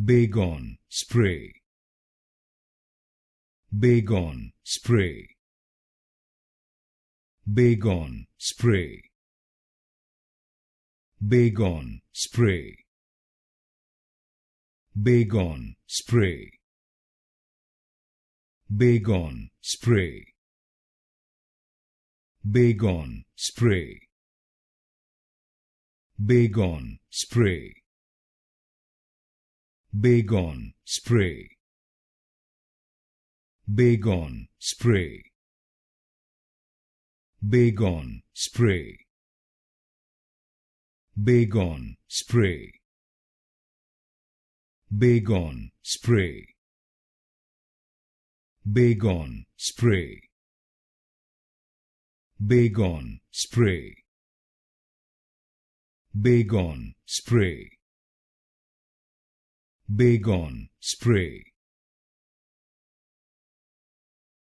Baygon Spray. Baygon Spray. Baygon Spray. Baygon Spray. Baygon Spray. Baygon Spray. Baygon Spray. Baygon Spray. Baygon Spray. Baygon Spray. Baygon Spray. Baygon Spray. Baygon Spray. Baygon Spray. Baygon Spray. Baygon Spray. Baygon Spray.